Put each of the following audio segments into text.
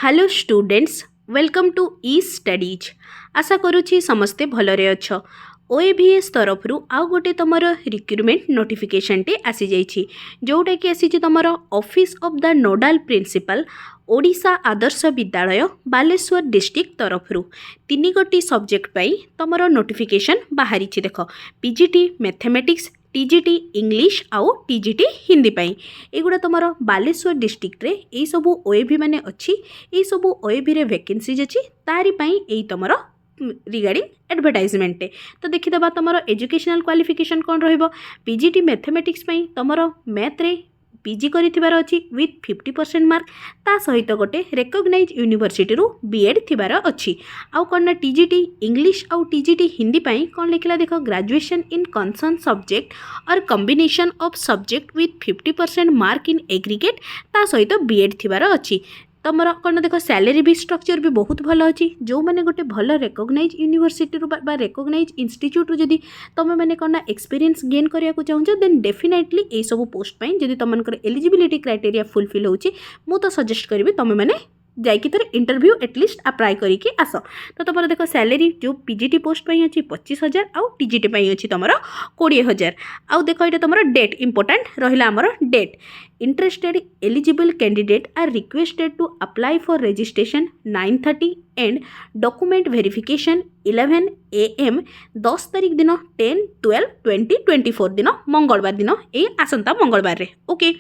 Hello students, welcome to E studies. आशा करुँची समस्ते भलरे अछ। ओएभीएस तरफ आउ गोटे तुमर रिक्रुटमेंट नोटिफिकेशन टे आसी जाइछि, जोटा कि आसी तुमर office of the nodal principal Odisha Adarsha Vidyalaya Baleswar district तरफ 3 गोटी सब्जेक्ट पाई तुमर नोटिफिकेशन बाहरी। देख, पीजीटी मैथमेटिक्स, टीजीटी इंग्लिश आउ टीजीटी हिंदी पाई एगुड़ा तुम बालेश्वर डिस्ट्रिक्ट रे यही सबू ओएभी माने अच्छी, यही सबू ओएभी रे वैकेंसीज अच्छी, तारी पाई यही तुम रिगार्डिंग एडवर्टाइजमेंट। तो देखीदे तुम एजुकेशनल क्वालिफिकेशन कौन रहिबो। पीजीटी मैथमेटिक्स पाई तुम मैथ रे पीजी करिथिबार अछि विथ 50% मार्क, ता सहित गोटे रेकग्नाइज यूनिवर्सिटी रु बीएड थिबार अछि। आउ कौन ना टीजीटी इंग्लिश आउ टीजीटी हिंदी पाई कौन लिखला देख, ग्रेजुएशन इन कंसर्न सब्जेक्ट और combination of subject with 50% mark in aggregate, ता सहित बीएड थिबार अछि। तुम कौन देख, सैलरी भी स्ट्रक्चर भी बहुत भल अच्छी। जो मैंने गोटे भल रेकग्नाइज यूनिवर्सिटी रेकग्नाइज इंस्टीट्यूट जदि तुम मैंने कौन एक्सपीरियंस गेन करने को चाहूँ, देन डेफिनेटली यही सब पोस्ट पाई जदि तुम एलिजिबिलिटी क्राइटेरिया फुलफिल होची, मु तो सजेस्ट करी तुम मैंने जाइए तर इंटरव्यू एटलिस्ट अप्लाई करके आस। तो तुम देख, सैलरी जो पीजीटी पोस्ट पाई अच्छी 25,000 आउ टीजीटी पाई अच्छी तुम 20,000। आउ देख, ये तुम डेट इंपोर्टाट रहा आमर date. Interested eligible candidate are requested to apply for registration 9:30 and document verification 11 AM 10 तारीख दिन 10/12/2024 दिन मंगलवार दिन, ये आसंता मंगलवार रे। ओके,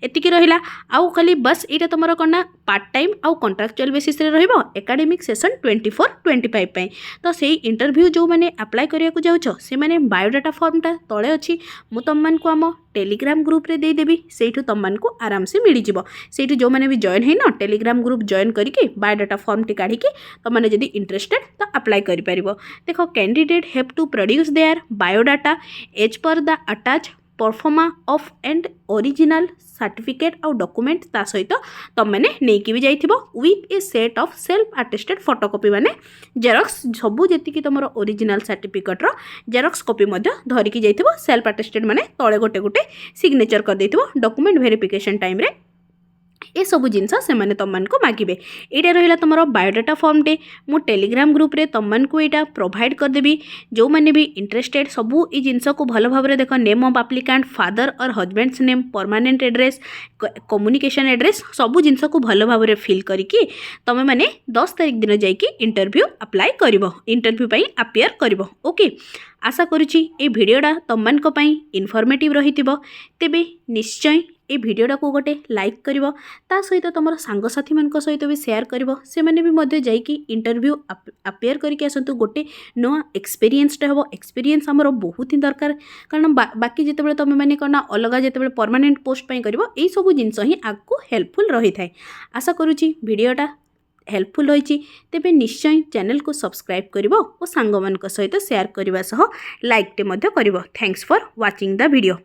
एतिकी रहिला। आउ खाली बस ये तुम कौन ना पार्ट टाइम आउ कॉन्ट्रैक्चुअल बेसिस रे रहिबो एकेडमिक सेशन 24-25 पाई। तो से इंटरव्यू जो मैंने अप्लाई करिया को जाउछो, से माने बायोडाटा फॉर्मटा तळे अछि, मु तुम को आम टेलीग्राम ग्रुप रे दे देबी, सेठू तुम को आराम से मिल जिवो। सेठू जो मैंने भी जॉइन है ना टेलीग्राम ग्रुप जॉइन करके बायोडाटा फॉर्म टी काढ़ी के तुमने जदि इंटरेस्टेड तो अप्लाई करि परिबो। देखो, candidate have to produce their biodata as per the attach proforma of and original certificate और डॉक्यूमेंट, ता सहित तुम मैंने नहीं भी जाइथिबो with a set of self attested photocopy माने जेरॉक्स सबू जेतिकी तुम ओरिजिनल सर्टिफिकेट रो जेरॉक्स कॉपी मध्य धरिकी जाइथिबो। सेल्फ अटेस्टेड माने तळे गोटे गोटे सिग्नेचर कर देथिबो। डॉक्यूमेंट वेरिफिकेशन टाइम रे ये सबू जिनस से मैंने तुमको मागिबे। यहाँ रहा तुम बायोडाटा फॉर्म टे मु टेलीग्राम ग्रुप रे तुमको यहाँ प्रोवाइड करदेवी। जो मैंने भी इंटरेस्टेड सबू ये जिनस को भल भाव देख, नेम ऑफ एप्लिकेंट, फादर और husband's name, permanent address, communication address, सबू जिनस को भल भाव फिल करके तुम मैंने 10 तारीख दिन जाइए इंटरव्यू अप्लाई कर इंटरव्यू पाई अपियर कर। ओके, आशा करुँची ये भिडियोटा तुमको इनफॉर्मेटिव रही। तेबे निश्चय ये भिडियोटा को गोटे लाइक कर, सहित तुम सांगसाथी मान सहित भी शेयर कर, से मैंने भी मध्य जाइए इंटरव्यू अपियर करके आसतु। गोटे नुआ एक्सपीरियंस हम, एक्सपीरियंस आमर बहुत ही दरकार, कारण बाकी जिते तुम मैंने कौन अलग जिते परमानेंट पोस्ट कर यही सब जिनस ही आगू हेल्पफुल रही है। आशा करुँची भिडियोटा हेल्पफुल रही, तेबे निश्चय चैनल को सब्सक्राइब कर और सांग मान सहित शेयर करने सह लाइक टे कर। Thanks for watching the video.